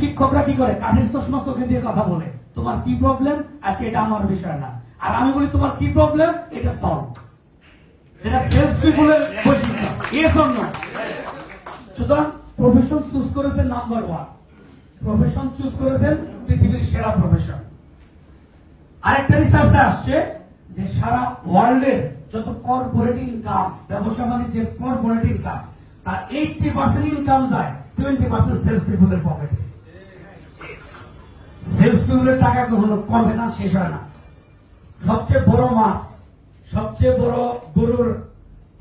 শিক্ষকরা কি করে, কাঠের চশমা চোখে দিয়ে কথা বলে, তোমার কি প্রবলেম, আচ্ছা এটা আমার বিষয় না। আর আমি বলি তোমার কি প্রবলেম, এটা সলভ। সেটা সেলস পিপলের বৈশিষ্ট্য। এর জন্য সুতরাং প্রফেশন চুজ করেছেন নাম্বার 1, প্রফেশন চুজ করেছেন পৃথিবীর সেরা প্রফেশন। আরেকটা রিসার্চে আসছে যে সারা ওয়ার্ল্ডের যত কর্পোরেট ইনকাম, ব্যবসা বাণিজ্যের কর্পোরেট ইনকাম, তার 80% ইনকাম যায় 20% সেলস পিপলের পকেটে। সেলস পিপলের টাকা কখনো কমে না, শেষ হয় না। সবচেয়ে বড় মাছ, সবচেয়ে বড় গরুর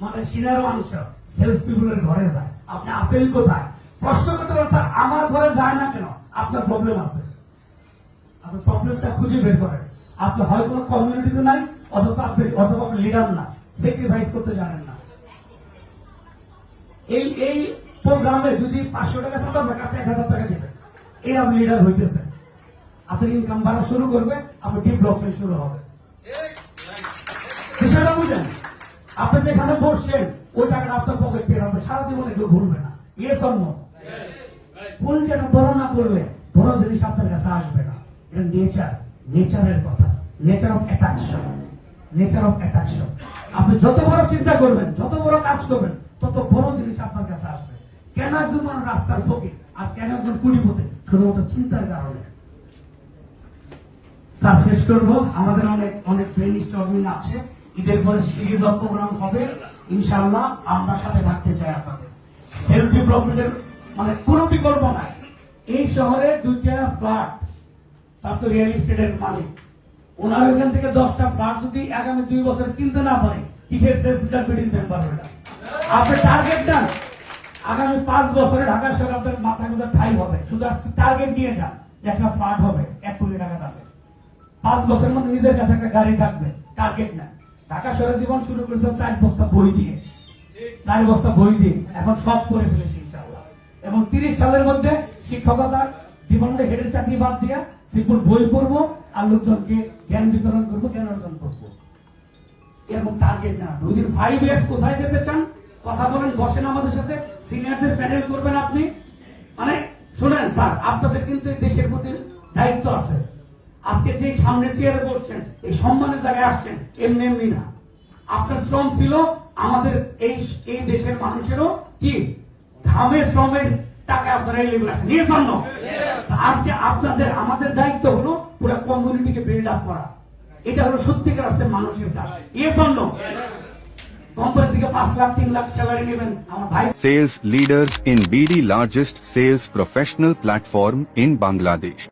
মানে সিনার মাংস সেলস পিপলের ঘরে যায়। আপনি আসেন কোথায়? প্রশ্ন করতে পারেন, স্যার আমার ঘরে যায় না কেন? আপনার প্রবলেম আছে, আপনি প্রবলেমটা খুঁজে বের করেন। আপনি হয় কোনো কমিউনিটিতে নাই, অথবা আপনি লিডার না, স্যাক্রিফাইস করতে জানেন না। এই প্রোগ্রামে যদি 500 টাকা চাঁদা থাকে, আপনি 1000 টাকা দিবেন, এই আপনি লিডার হইতেছেন। আপনার ইনকাম বাড়া শুরু করবে, আপনার ডেভেলপমেন্ট শুরু হবে। বিষয়টা বুঝেন? আপনি যেখানে বসছেন ওই টাকাটা আপনার পকেট থেকে আপনি সারা জীবনে কেউ ভুলবে না। Yes or no? ভুল যেন বড় না করবে, বড় জিনিস আপনার কাছে আসবে না। এটা নেচারের কথা, nature of attraction, nature of attraction. আপনি যত বড় চিন্তা করবেন, যত বড় কাজ করবেন, তত বড় জিনিস আপনার কাছে আসবে। কেন একজন মানুষ রাস্তার ফকির আর কেন একজন কুড়িপতি? শুধুমাত্র চিন্তার কারণে। স্যার শেষ করবো, আমাদের অনেক ব্রেন স্টর্মিং আছে, ঈদের পরে সিরিজ অফ প্রোগ্রাম হবে ইনশাআল্লাহ। আমরা সাথে থাকতে চাই আপনাদের। সেলফ ডেভেলপমেন্টের মানে কোনো বিকল্প নাই। এই শহরে 2টা ফ্ল্যাট, তার তো রিয়েল এস্টেটের মালিক, ওনার ওইখান থেকে 10টা ফ্ল্যাট যদি আগামী 2 বছর কিনতে না পারে, কিসের সেলসটা বিল্ডিং মেম্বার ওটা? আপনি টার্গেট দেন, আগামী 5 বছরে ঢাকা শহরে আপনার মাথা গোজা ঠাই হবে। শুধু টার্গেট নিয়ে যান যে একটা ফ্ল্যাট হবে 1 কোটি টাকা দামে, 5 বছরের মধ্যে নিজের কাছে একটা গাড়ি থাকবে। টার্গেট না। ঢাকা শহরে জীবন শুরু করেছে 4 বস্তা বই দিয়ে, 4 বস্তা বই দিয়ে, এখন সব করে ফেলেছি ইনশাআল্লাহ। এবং 30 সালের মধ্যে শিক্ষকতা জীবনে হেডের চাকরি বাদ দিয়ে সিম্পল বই পড়বো আর লোকজনকে জ্ঞান বিতরণ করবো, জ্ঞান অর্জন করবো। এরকম টার্গেট না। 5 ইয়ার্স কোথায় যেতে চান? কথা বলেন, বসেন আমাদের সাথে, সিনিয়রদের প্যানেল করবেন আপনি। মানে শুনেন স্যার, আপনাদের কিন্তু এই দেশের প্রতি দায়িত্ব আছে। আজকে যে সামনে চেয়ারে বসছেন, এই সম্মানের জায়গায় আসছেন এমনি এমনি না। আপনার শ্রম ছিল আমাদের এই দেশের মানুষেরও কি ঘামে শ্রমের টাকা আপনারা এই লেভেল আসেন এর জন্য। আজকে আপনাদের আমাদের দায়িত্ব হলো পুরো কমিউনিটিকে বিল্ড আপ করা। এটা হলো সত্যিকার অর্থে মানুষের কাজ। এর জন্য কোম্পানি থেকে 5 লাখ 3 লাখ স্যালারি নেবেন আমার ভাই। Sales leaders in BD, largest sales professional platform in Bangladesh.